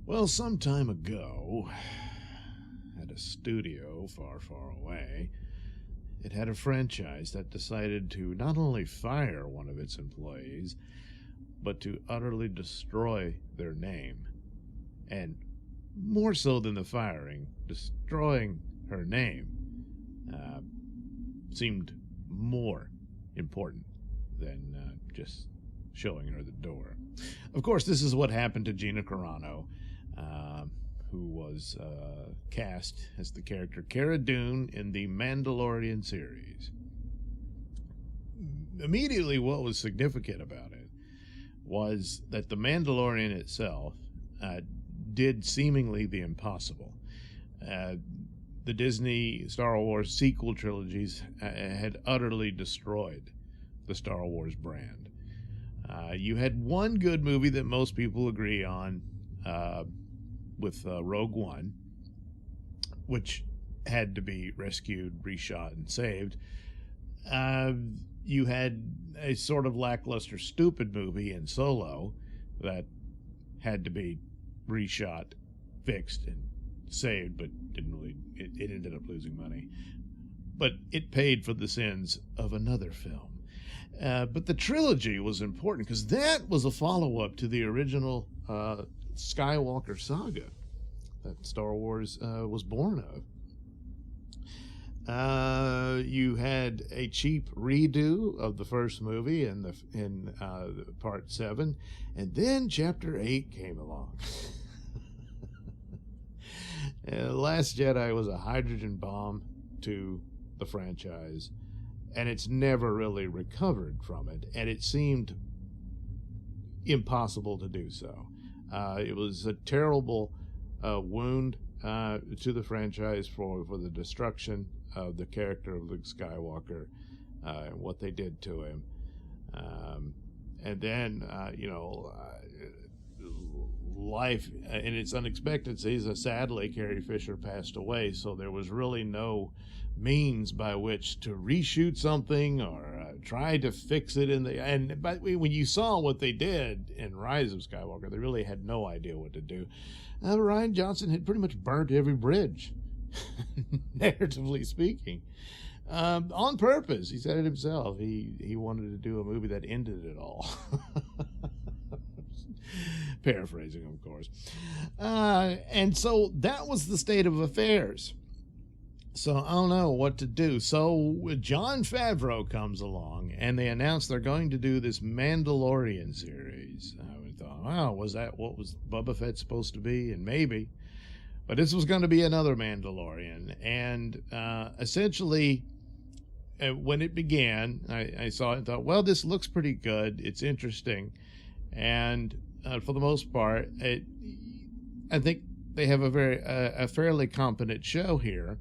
Well, some time ago, at a studio far, far away, it had a franchise that decided to not only fire one of its employees, but to utterly destroy their name. And more so than the firing, destroying her name uh, seemed more important than just showing her the door. Of course, this is what happened to Gina Carano, uh, who was cast as the character Cara Dune in the Mandalorian series. Immediately, what was significant about it was that the Mandalorian itself did seemingly the impossible. Uh, the Disney Star Wars sequel trilogies had utterly destroyed the Star Wars brand. You had one good movie that most people agree on with Rogue One, which had to be rescued, reshot, and saved. You had a sort of lackluster, stupid movie in Solo that had to be reshot, fixed, and saved, but didn't really. It ended up losing money. But it paid for the sins of another film. But the trilogy was important because that was a follow-up to the original Skywalker saga that Star Wars was born of. You had a cheap redo of the first movie in Part 7, and then Chapter 8 came along. Last Jedi was a hydrogen bomb to the franchise, and it's never really recovered from it, and it seemed impossible to do so. It was a terrible wound to the franchise for the destruction of the character of Luke Skywalker and what they did to him. And then, life in its unexpectancies, sadly, Carrie Fisher passed away, so there was really no means by which to reshoot something or try to fix it but when you saw what they did in Rise of Skywalker, they really had no idea what to do. Rian Johnson had pretty much burnt every bridge, narratively speaking, on purpose. He said it himself. He wanted to do a movie that ended it all. Paraphrasing, of course. And so that was the state of affairs. So I don't know what to do. So Jon Favreau comes along, and they announce they're going to do this Mandalorian series. I thought, wow, was that what was Boba Fett supposed to be? And maybe. But this was going to be another Mandalorian. And essentially, when it began, I saw it and thought, well, this looks pretty good. It's interesting. And for the most part, I think they have a fairly competent show here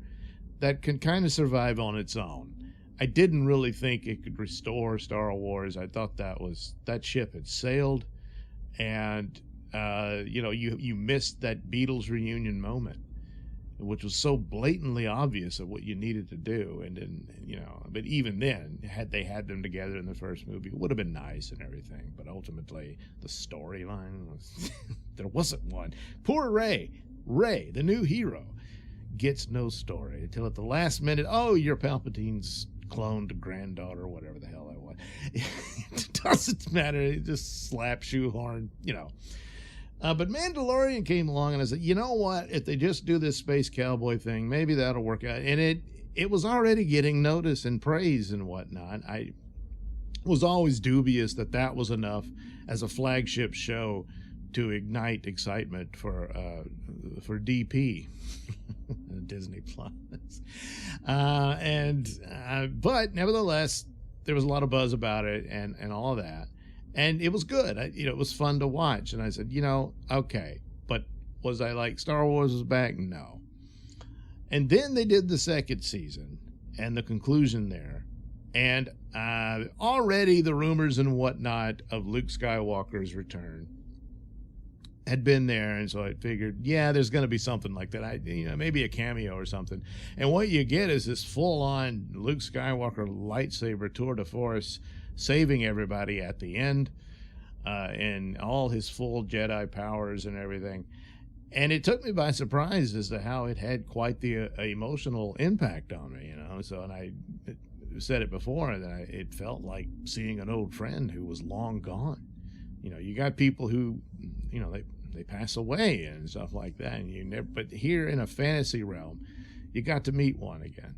that can kind of survive on its own. I didn't really think it could restore Star Wars. I thought that ship had sailed, and you missed that Beatles reunion moment, which was so blatantly obvious of what you needed to do. And then, but even then, had they had them together in the first movie, it would have been nice and everything. But ultimately, the storyline was, there wasn't one. Poor Rey, the new hero, gets no story until at the last minute, oh, you're Palpatine's cloned granddaughter, whatever the hell that was. It doesn't matter. It just slap shoehorn, But Mandalorian came along, and I said, you know what? If they just do this space cowboy thing, maybe that'll work out. And it was already getting notice and praise and whatnot. I was always dubious that was enough as a flagship show to ignite excitement for DP, Disney Plus. But nevertheless, there was a lot of buzz about it and all of that. And it was good. It was fun to watch. And I said, okay. But was I like Star Wars was back? No. And then they did the second season and the conclusion there. And already the rumors and whatnot of Luke Skywalker's return had been there. And so I figured, yeah, there's going to be something like that. Maybe a cameo or something. And what you get is this full-on Luke Skywalker lightsaber tour de force, saving everybody at the end, and all his full Jedi powers and everything. And it took me by surprise as to how it had quite the emotional impact on me, you know. So, and I said it before, that it felt like seeing an old friend who was long gone. You know, you got people who, you know, they pass away and stuff like that, and you never. But here in a fantasy realm, you got to meet one again,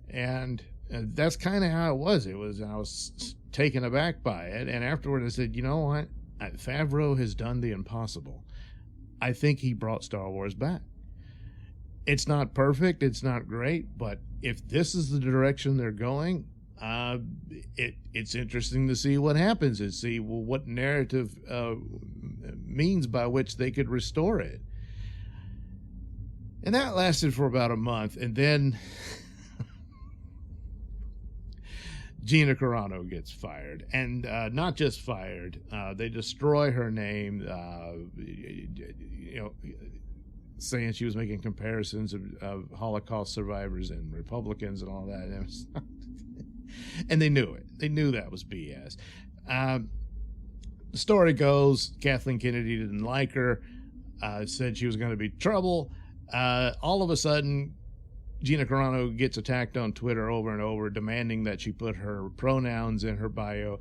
and that's kind of how it was. I was taken aback by it, and afterward I said, you know what, Favreau has done the impossible. I think he brought Star Wars back. It's not perfect, it's not great, but if this is the direction they're going, it's interesting to see what happens, and see what narrative means by which they could restore it. And that lasted for about a month, and then Gina Carano gets fired, and not just fired, they destroy her name, you know, saying she was making comparisons of Holocaust survivors and Republicans and all that. And they knew it. They knew that was BS. The story goes, Kathleen Kennedy didn't like her, said she was going to be trouble. All of a sudden, Gina Carano gets attacked on Twitter over and over, demanding that she put her pronouns in her bio.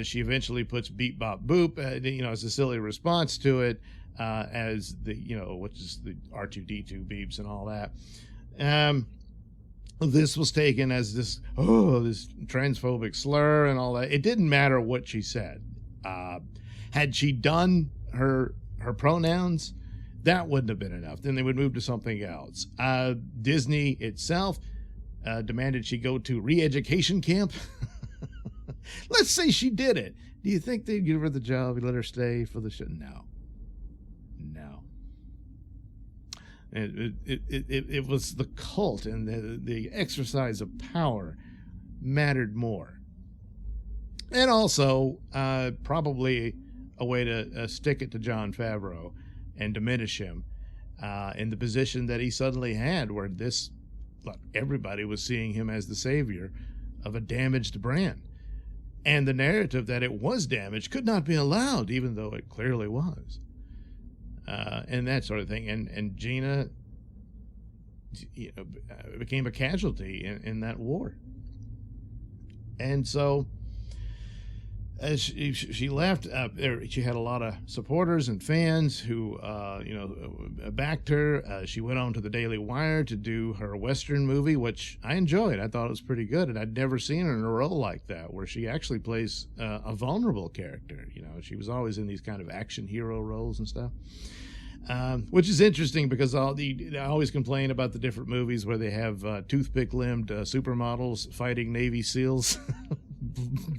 She eventually puts beep bop boop, you know, as a silly response to it, as the, you know, which is the R2D2 beeps and all that. This was taken as this transphobic slur and all that. It didn't matter what she said. Had she done her pronouns, that wouldn't have been enough. Then they would move to something else. Disney itself demanded she go to re-education camp. Let's say she did it. Do you think they'd give her the job and let her stay for the show? No. It was the cult, and the exercise of power mattered more. And also, probably a way to stick it to Jon Favreau and diminish him in the position that he suddenly had, where everybody was seeing him as the savior of a damaged brand. And the narrative that it was damaged could not be allowed, even though it clearly was. And that sort of thing. And Gina, you know, became a casualty in that war. And so as she left, she had a lot of supporters and fans who, you know, backed her. She went on to the Daily Wire to do her Western movie, which I enjoyed. I thought it was pretty good, and I'd never seen her in a role like that, where she actually plays a vulnerable character. You know, she was always in these kind of action hero roles and stuff. Which is interesting, because I always complain about the different movies where they have toothpick-limbed supermodels fighting Navy SEALs.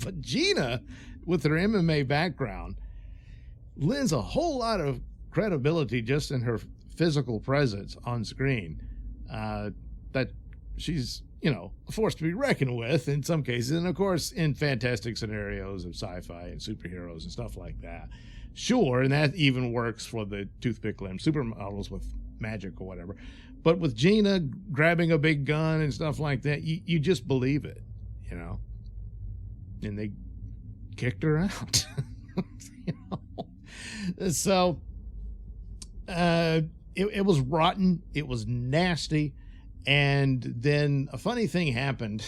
But Gina, with her MMA background, lends a whole lot of credibility just in her physical presence on screen, that she's, you know, a force to be reckoned with in some cases, and of course in fantastic scenarios of sci-fi and superheroes and stuff like that. Sure, and that even works for the toothpick-limbed supermodels with magic or whatever. But with Gina grabbing a big gun and stuff like that, you just believe it, you know. And they kicked her out. You know? So it was rotten. It was nasty. And then a funny thing happened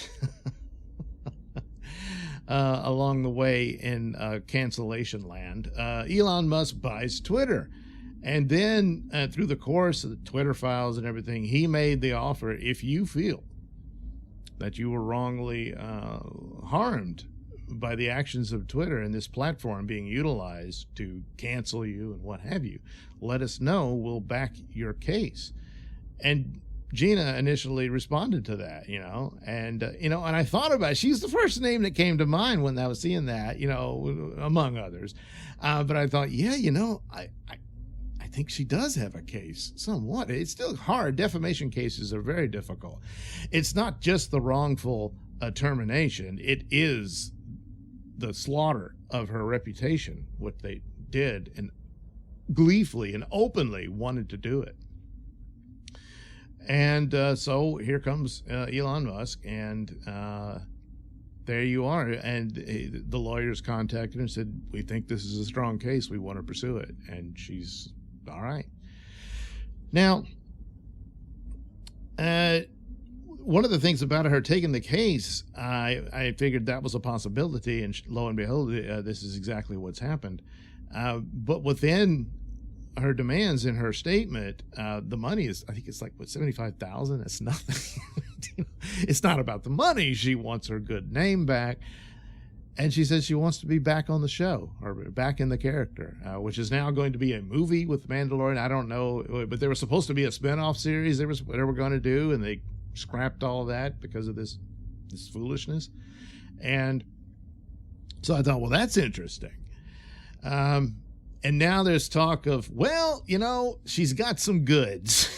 along the way in cancellation land. Elon Musk buys Twitter. And then through the course of the Twitter files and everything, he made the offer: if you feel that you were wrongly harmed by the actions of Twitter and this platform being utilized to cancel you and what have you, let us know. We'll back your case. And Gina initially responded to that, you know, and I thought about it. She's the first name that came to mind when I was seeing that, you know, among others. But I thought, yeah, you know, I think she does have a case somewhat. It's still hard. Defamation cases are very difficult. It's not just the wrongful termination. It is the slaughter of her reputation, what they did, and gleefully and openly wanted to do it. And so here comes Elon Musk, and there you are. And the lawyers contacted her and said, we think this is a strong case. We want to pursue it. And she's, all right. Now, one of the things about her taking the case, I figured that was a possibility, and lo and behold, this is exactly what's happened. But within her demands in her statement, the money is, I think it's like, what, $75,000? That's nothing. It's not about the money. She wants her good name back. And she says she wants to be back on the show, or back in the character, which is now going to be a movie with Mandalorian. I don't know, but there was supposed to be a spinoff series. There was what they were going to do, and they scrapped all that because of this foolishness. And so I thought, well, that's interesting. And now there's talk of, well, she's got some goods.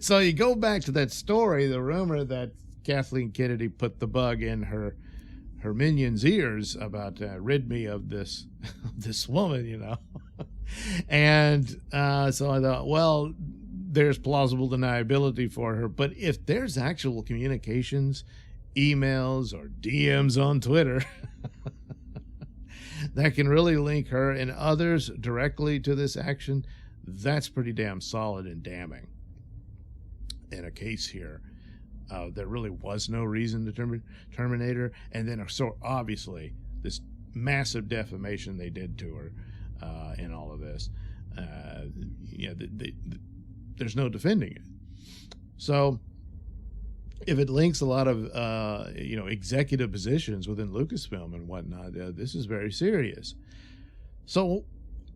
So you go back to that story, the rumor that Kathleen Kennedy put the bug in her minion's ears about rid me of this woman, And so I thought, well, there's plausible deniability for her. But if there's actual communications, emails, or DMs on Twitter that can really link her and others directly to this action, that's pretty damn solid and damning in a case here. There really was no reason to terminate her. And then, so obviously, this massive defamation they did to her in all of this. There's no defending it. So if it links a lot of, executive positions within Lucasfilm and whatnot, this is very serious. So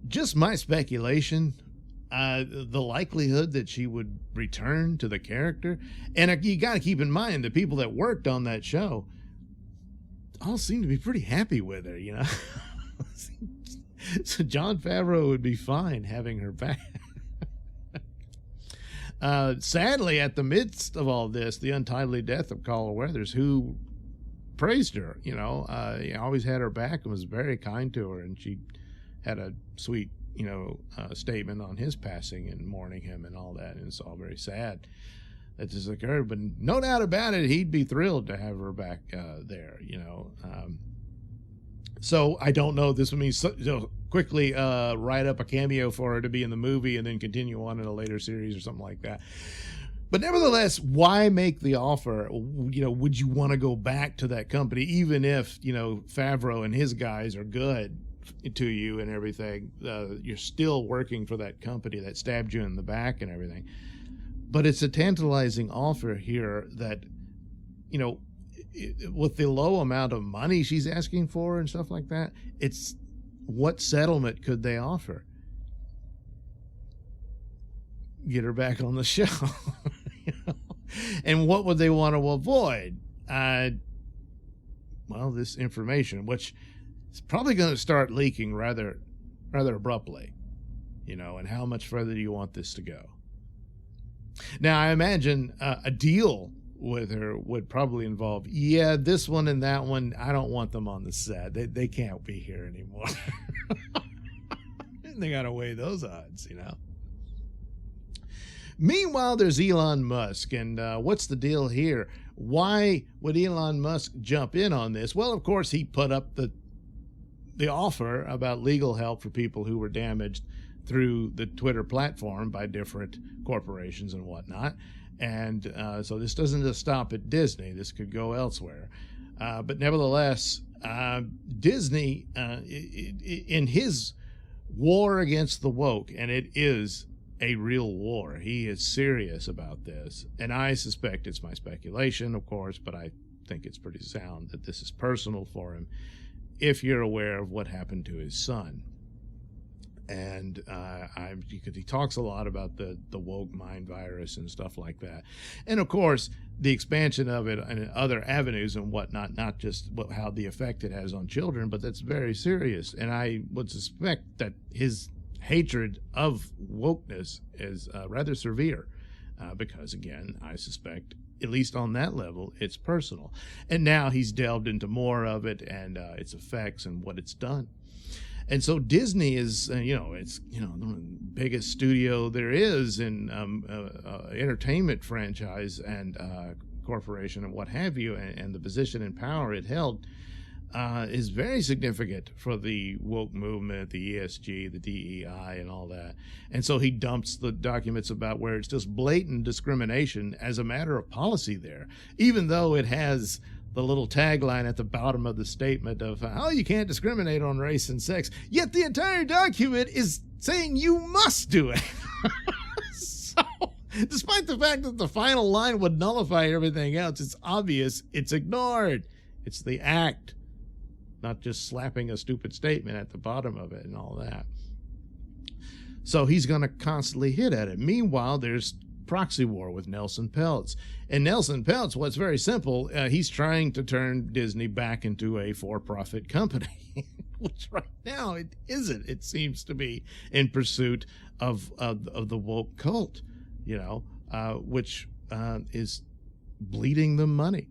just my speculation, the likelihood that she would return to the character, and you got to keep in mind the people that worked on that show all seem to be pretty happy with her, So Jon Favreau would be fine having her back. Sadly, at the midst of all this, the untimely death of Carl Weathers, who praised her, he always had her back and was very kind to her, and she had a sweet statement on his passing and mourning him and all that. And it's all very sad that this occurred, but no doubt about it, he'd be thrilled to have her back there, So I don't know if this would mean quickly write up a cameo for her to be in the movie and then continue on in a later series or something like that. But nevertheless, why make the offer? Would you want to go back to that company, even if, Favreau and his guys are good to you and everything? You're still working for that company that stabbed you in the back and everything. But it's a tantalizing offer here that, with the low amount of money she's asking for and stuff like that, it's what settlement could they offer? Get her back on the show. And what would they want to avoid? Well, this information, which is probably going to start leaking rather abruptly, and how much further do you want this to go? Now, I imagine a deal with her would probably involve, this one and that one, I don't want them on the set. They can't be here anymore. They got to weigh those odds, Meanwhile, there's Elon Musk, and what's the deal here? Why would Elon Musk jump in on this? Well, of course, he put up the offer about legal help for people who were damaged through the Twitter platform by different corporations and whatnot. And so this doesn't just stop at Disney. This could go elsewhere. But nevertheless, Disney, in his war against the woke, and it is a real war, he is serious about this. And I suspect, it's my speculation, of course, but I think it's pretty sound that this is personal for him, if you're aware of what happened to his son. And because he talks a lot about the woke mind virus and stuff like that, and of course the expansion of it and other avenues and whatnot, not just how the effect it has on children, but that's very serious. And I would suspect that his hatred of wokeness is rather severe, because again, I suspect, at least on that level, it's personal. And now he's delved into more of it and its effects and what it's done. And so Disney is, it's, the biggest studio there is in entertainment franchise and corporation and what have you, and the position and power it held. is very significant for the woke movement, the ESG, the DEI, and all that. And so he dumps the documents about where it's just blatant discrimination as a matter of policy there, even though it has the little tagline at the bottom of the statement of, oh, you can't discriminate on race and sex. Yet the entire document is saying you must do it. So, despite the fact that the final line would nullify everything else, it's obvious it's ignored. It's the act, not just slapping a stupid statement at the bottom of it and all that. So he's going to constantly hit at it. Meanwhile, there's proxy war with Nelson Peltz. And Nelson Peltz, what's very simple, he's trying to turn Disney back into a for-profit company, which right now it isn't. It seems to be in pursuit of the woke cult, you know, which is bleeding them money.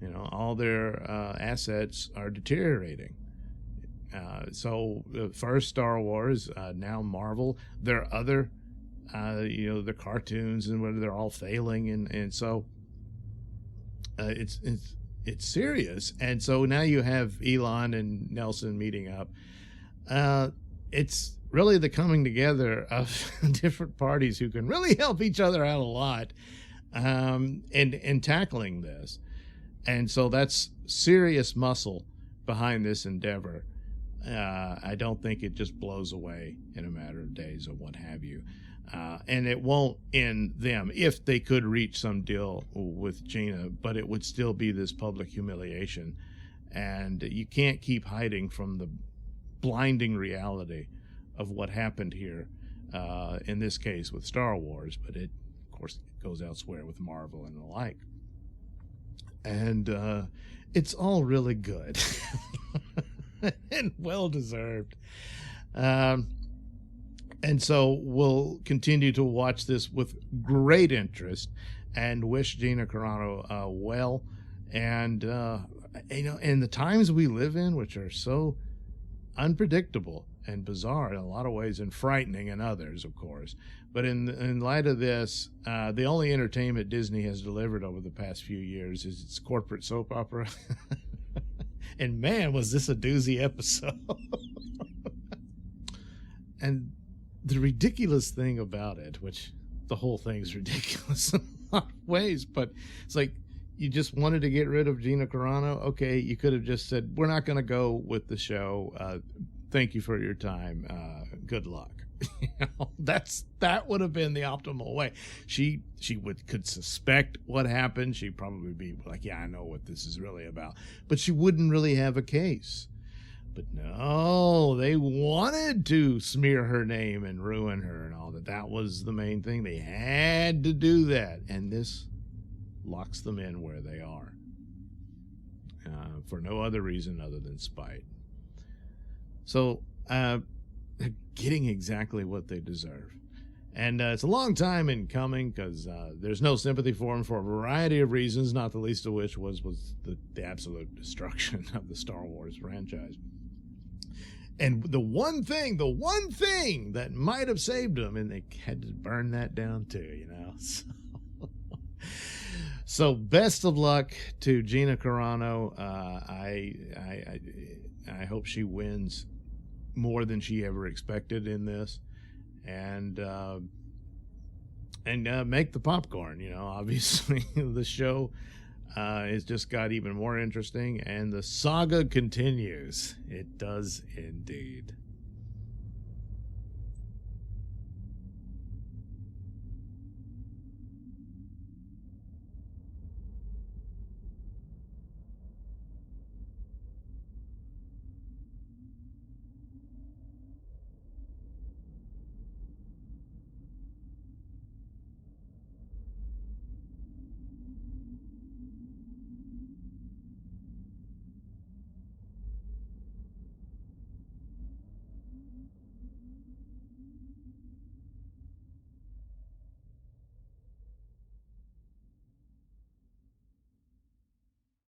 You know, all their assets are deteriorating. So first Star Wars, now Marvel. There are other, you know, the cartoons and whether they're all failing, and so it's serious. And so now you have Elon and Nelson meeting up. It's really the coming together of different parties who can really help each other out a lot, in tackling this. And so that's serious muscle behind this endeavor. I don't think it just blows away in a matter of days or what have you. And it won't end them if they could reach some deal with Gina, but it would still be this public humiliation. And you can't keep hiding from the blinding reality of what happened here, in this case with Star Wars, but it, of course, goes elsewhere with Marvel and the like. And it's all really good and well-deserved. And so we'll continue to watch this with great interest and wish Gina Carano well. And, you know, in the times we live in, which are so unpredictable and bizarre in a lot of ways and frightening in others, of course. But in light of this, the only entertainment Disney has delivered over the past few years is its corporate soap opera. And man, was this a doozy episode. And the ridiculous thing about it, which the whole thing's ridiculous in a lot of ways, but it's like, you just wanted to get rid of Gina Carano. Okay, you could have just said, we're not going to go with the show. Thank you for your time. Good luck. You know, that would have been the optimal way. She could suspect what happened. She'd probably be like, yeah, I know what this is really about. But she wouldn't really have a case. But no, they wanted to smear her name and ruin her and all that. That was the main thing. They had to do that. And this locks them in where they are, for no other reason other than spite. So they're getting exactly what they deserve. And it's a long time in coming because there's no sympathy for them for a variety of reasons, not the least of which was the absolute destruction of the Star Wars franchise. And the one thing that might have saved them, and they had to burn that down too, you know. So best of luck to Gina Carano. I hope she wins more than she ever expected in this, and make the popcorn. You know, obviously the show has just got even more interesting, and the saga continues. It does indeed.